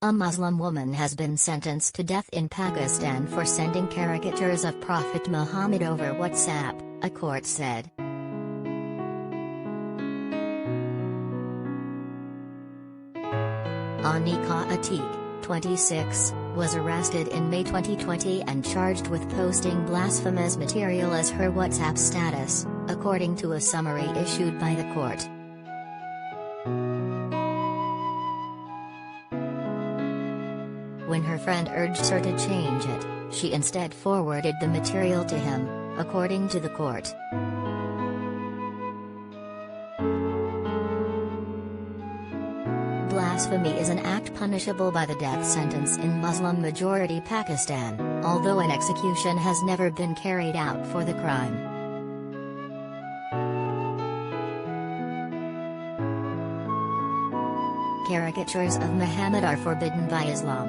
A Muslim woman has been sentenced to death in Pakistan for sending caricatures of Prophet Muhammad over WhatsApp, a court said. Anika Atik, 26, was arrested in May 2020 and charged with posting blasphemous material as her WhatsApp status, according to a summary issued by the court. When her friend urged her to change it, she instead forwarded the material to him, according to the court. Blasphemy is an act punishable by the death sentence in Muslim-majority Pakistan, although an execution has never been carried out for the crime. Caricatures of Muhammad are forbidden by Islam.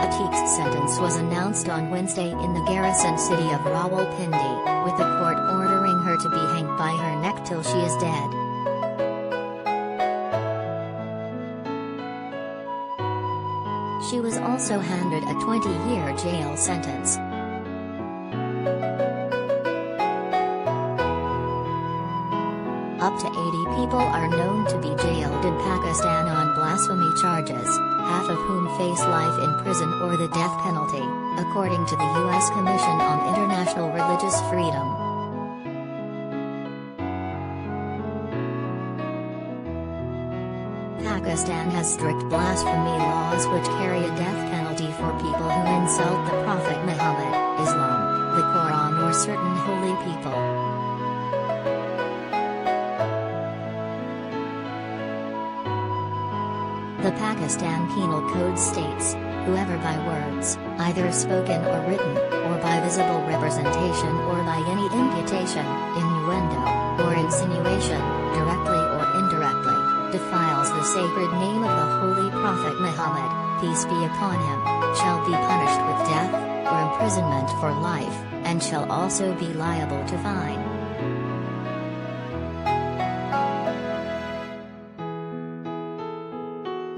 Atik's sentence was announced on Wednesday in the garrison city of Rawalpindi, with the court ordering her to be hanged by her neck till she is dead. She was also handed a 20-year jail sentence. Up to 80 people are known to be jailed in Pakistan on blasphemy charges, half of whom face life in prison or the death penalty, according to the U.S. Commission on International Religious Freedom. Pakistan has strict blasphemy laws which carry a death penalty for people who insult the Prophet Muhammad, Islam, the Quran or certain holy people. The Pakistan Penal Code states, whoever by words, either spoken or written, or by visible representation or by any imputation, innuendo, or insinuation, directly or indirectly, defiles the sacred name of the Holy Prophet Muhammad, peace be upon him, shall be punished with death, or imprisonment for life, and shall also be liable to fine.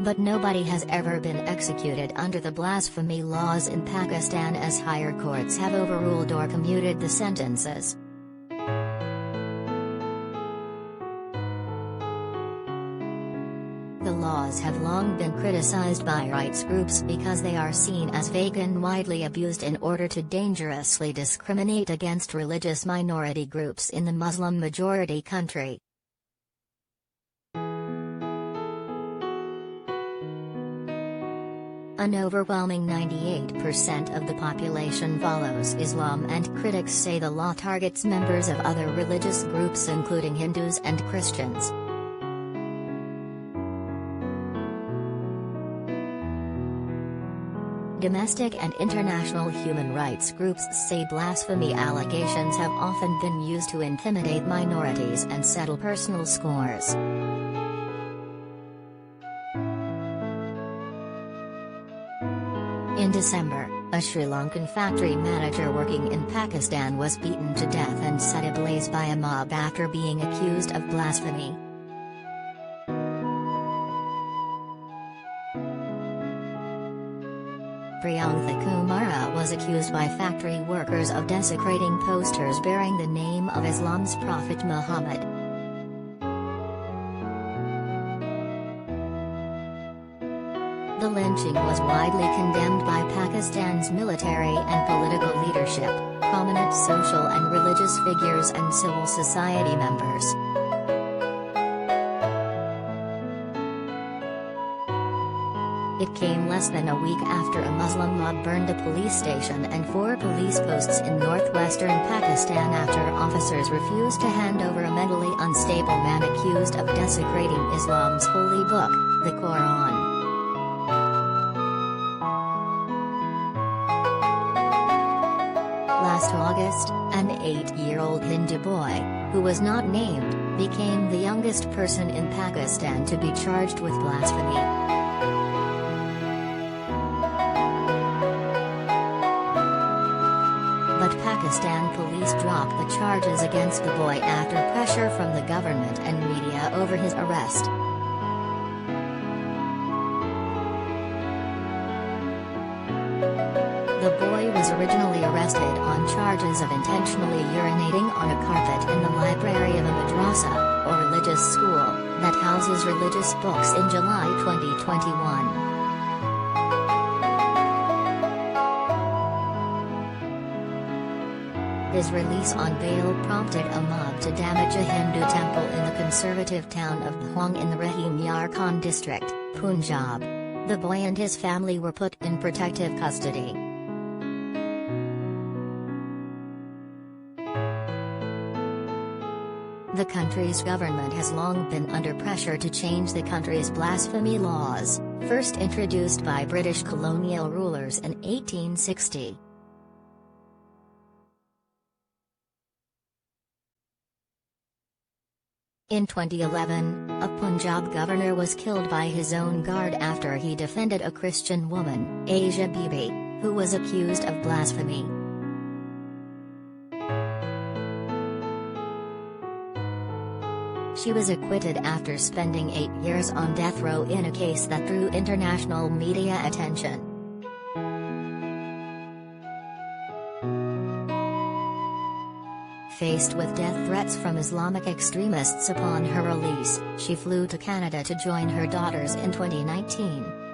But nobody has ever been executed under the blasphemy laws in Pakistan, as higher courts have overruled or commuted the sentences. The laws have long been criticized by rights groups because they are seen as vague and widely abused in order to dangerously discriminate against religious minority groups in the Muslim-majority country. An overwhelming 98% of the population follows Islam, and critics say the law targets members of other religious groups including Hindus and Christians. Domestic and international human rights groups say blasphemy allegations have often been used to intimidate minorities and settle personal scores. In December, a Sri Lankan factory manager working in Pakistan was beaten to death and set ablaze by a mob after being accused of blasphemy. Priyanka Kumara was accused by factory workers of desecrating posters bearing the name of Islam's Prophet Muhammad. The lynching was widely condemned by Pakistan's military and political leadership, prominent social and religious figures and civil society members. It came less than a week after a Muslim mob burned a police station and 4 police posts in northwestern Pakistan after officers refused to hand over a mentally unstable man accused of desecrating Islam's holy book, the Quran. Last August, an 8-year-old Hindu boy, who was not named, became the youngest person in Pakistan to be charged with blasphemy. But but Pakistan police dropped the charges against the boy after pressure from the government and media over his arrest. The boy was originally arrested on charges of intentionally urinating on a carpet in the library of a madrasa, or religious school, that houses religious books in July 2021. His release on bail prompted a mob to damage a Hindu temple in the conservative town of Bhong in the Rahim-Yar Khan district, Punjab. The boy and his family were put in protective custody. The country's government has long been under pressure to change the country's blasphemy laws, first introduced by British colonial rulers in 1860. In 2011, a Punjab governor was killed by his own guard after he defended a Christian woman, Asia Bibi, who was accused of blasphemy. She was acquitted after spending 8 years on death row in a case that drew international media attention. Faced with death threats from Islamic extremists upon her release, she flew to Canada to join her daughters in 2019.